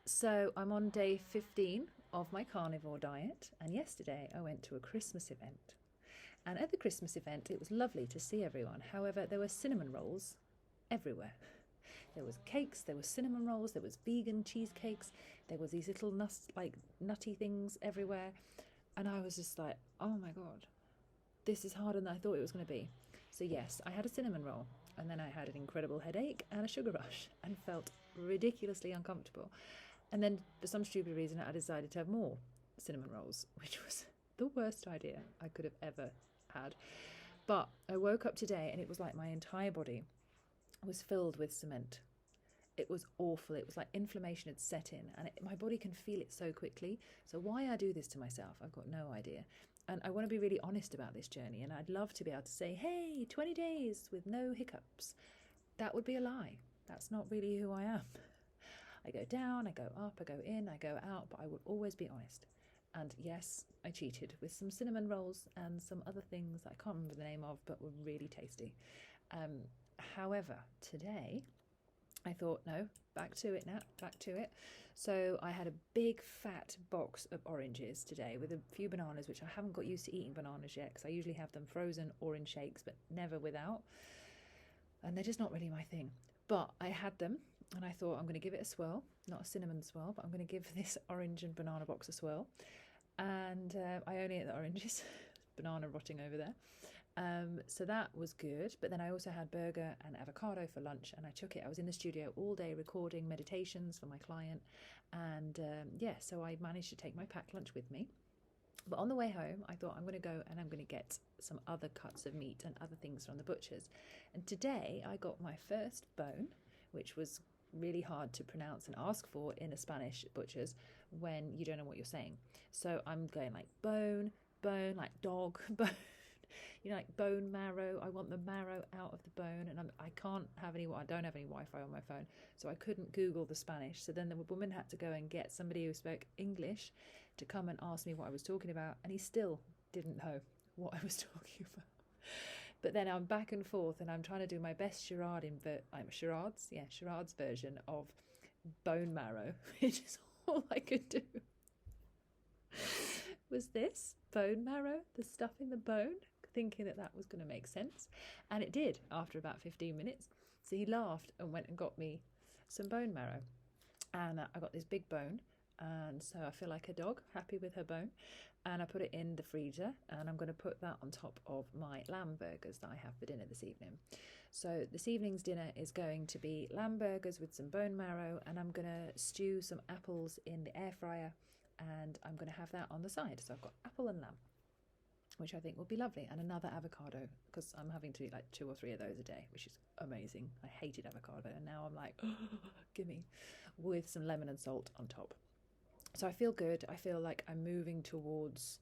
So I'm on day 15 of my carnivore diet, and yesterday I went to a Christmas event. And at the Christmas event, it was lovely to see everyone. However, there were cinnamon rolls everywhere. There was cakes, there were cinnamon rolls, there was vegan cheesecakes, there was these little nutty things everywhere. And I was just like, oh my God, this is harder than I thought it was going to be. So yes, I had a cinnamon roll, and then I had an incredible headache and a sugar rush and felt ridiculously uncomfortable. And then for some stupid reason, I decided to have more cinnamon rolls, which was the worst idea I could have ever had. But I woke up today and it was like my entire body was filled with cement. It was awful. It was like inflammation had set in, and my body can feel it so quickly. So why I do this to myself, I've got no idea. And I want to be really honest about this journey, and I'd love to be able to say, hey, 20 days with no hiccups. That would be a lie. That's not really who I am. I go down, I go up, I go in, I go out, but I will always be honest. And yes, I cheated with some cinnamon rolls and some other things that I can't remember the name of, but were really tasty. However, today I thought, no, back to it now, back to it. So I had a big fat box of oranges today with a few bananas, which I haven't got used to eating bananas yet because I usually have them frozen orange shakes, but never without. And they're just not really my thing. But I had them and I thought I'm going to give it a swirl, not a cinnamon swirl, but I'm going to give this orange and banana box a swirl. And I only ate the oranges, banana rotting over there. So that was good. But then I also had burger and avocado for lunch, and I took it. I was in the studio all day recording meditations for my client. And so I managed to take my packed lunch with me. But on the way home, I thought I'm going to go and I'm going to get some other cuts of meat and other things from the butchers. And today I got my first bone, which was really hard to pronounce and ask for in a Spanish butcher's when you don't know what you're saying. So I'm going like bone, like dog, bone, like bone marrow. I want the marrow out of the bone, and I don't have any Wi-Fi on my phone, so I couldn't Google the Spanish. So then the woman had to go and get somebody who spoke English to come and ask me what I was talking about, and he still didn't know what I was talking about. But then I'm back and forth, and I'm trying to do my best charades version of bone marrow, which is all I could do. Was this bone marrow, the stuff in the bone, thinking that was going to make sense, and it did after about 15 minutes. So he laughed and went and got me some bone marrow, and I got this big bone. And so I feel like a dog, happy with her bone, and I put it in the freezer, and I'm going to put that on top of my lamb burgers that I have for dinner this evening. So this evening's dinner is going to be lamb burgers with some bone marrow, and I'm going to stew some apples in the air fryer, and I'm going to have that on the side. So I've got apple and lamb, which I think will be lovely, and another avocado, because I'm having to eat like 2 or 3 of those a day, which is amazing. I hated avocado, and now I'm like, oh, gimme, with some lemon and salt on top. So I feel good. I feel like I'm moving towards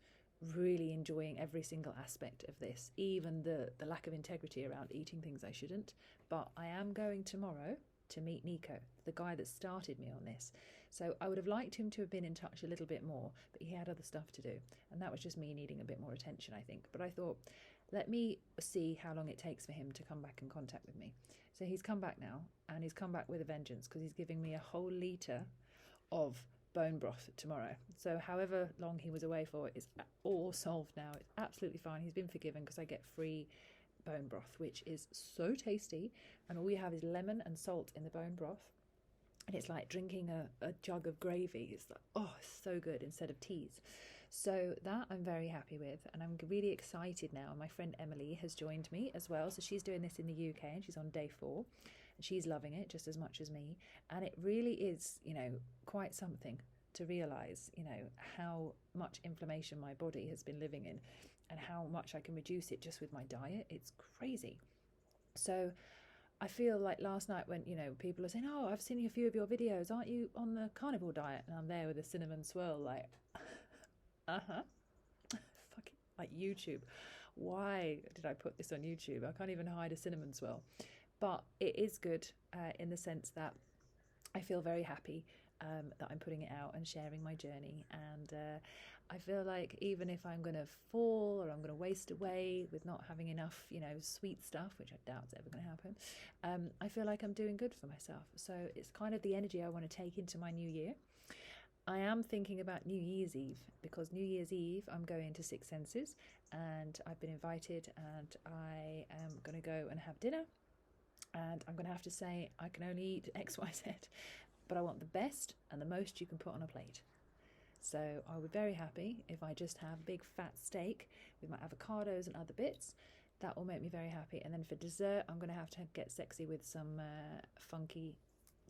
really enjoying every single aspect of this, even the lack of integrity around eating things I shouldn't. But I am going tomorrow to meet Nico, the guy that started me on this. So I would have liked him to have been in touch a little bit more, but he had other stuff to do. And that was just me needing a bit more attention, I think. But I thought, let me see how long it takes for him to come back in contact with me. So he's come back now, and he's come back with a vengeance, because he's giving me a whole litre of bone broth tomorrow. So however long he was away for is all solved now. It's absolutely fine. He's been forgiven because I get free bone broth, which is so tasty, and all you have is lemon and salt in the bone broth, and it's like drinking a jug of gravy. It's like, oh, it's so good, instead of teas. So that I'm very happy with, and I'm really excited now. My friend Emily has joined me as well, so she's doing this in the UK, and she's on day 4, and she's loving it just as much as me. And it really is, quite something to realise, how much inflammation my body has been living in, and how much I can reduce it just with my diet. It's crazy. So I feel like last night when, people are saying, oh, I've seen a few of your videos, aren't you on the carnivore diet? And I'm there with a cinnamon swirl, like, fucking, like YouTube. Why did I put this on YouTube? I can't even hide a cinnamon swirl. But it is good in the sense that I feel very happy that I'm putting it out and sharing my journey. And I feel like even if I'm going to fall or I'm going to waste away with not having enough, sweet stuff, which I doubt is ever going to happen, I feel like I'm doing good for myself. So it's kind of the energy I want to take into my new year. I am thinking about New Year's Eve, because New Year's Eve I'm going to Six Senses and I've been invited, and I am going to go and have dinner. And I'm going to have to say I can only eat X, Y, Z, but I want the best and the most you can put on a plate. So I would be very happy if I just have a big fat steak with my avocados and other bits. That will make me very happy. And then for dessert, I'm going to have to get sexy with some funky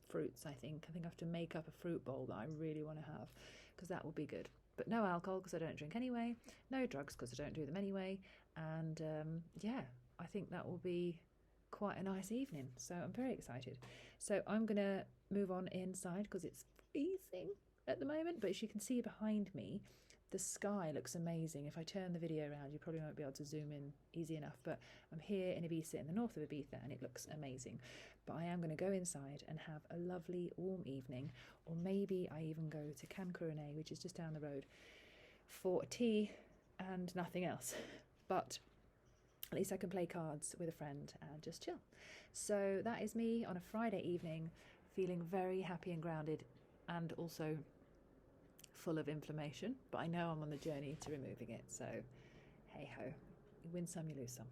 fruits, I think. I have to make up a fruit bowl that I really want to have, because that will be good. But no alcohol, because I don't drink anyway. No drugs, because I don't do them anyway. And I think that will be quite a nice evening. So I'm very excited. So I'm going to move on inside because it's freezing at the moment. But as you can see behind me, the sky looks amazing. If I turn the video around, you probably won't be able to zoom in easy enough. But I'm here in Ibiza, in the north of Ibiza, and it looks amazing. But I am going to go inside and have a lovely warm evening. Or maybe I even go to Carnivore, which is just down the road, for tea and nothing else. But at least I can play cards with a friend and just chill. So that is me on a Friday evening, feeling very happy and grounded, and also full of inflammation. But I know I'm on the journey to removing it. So hey ho, you win some, you lose some.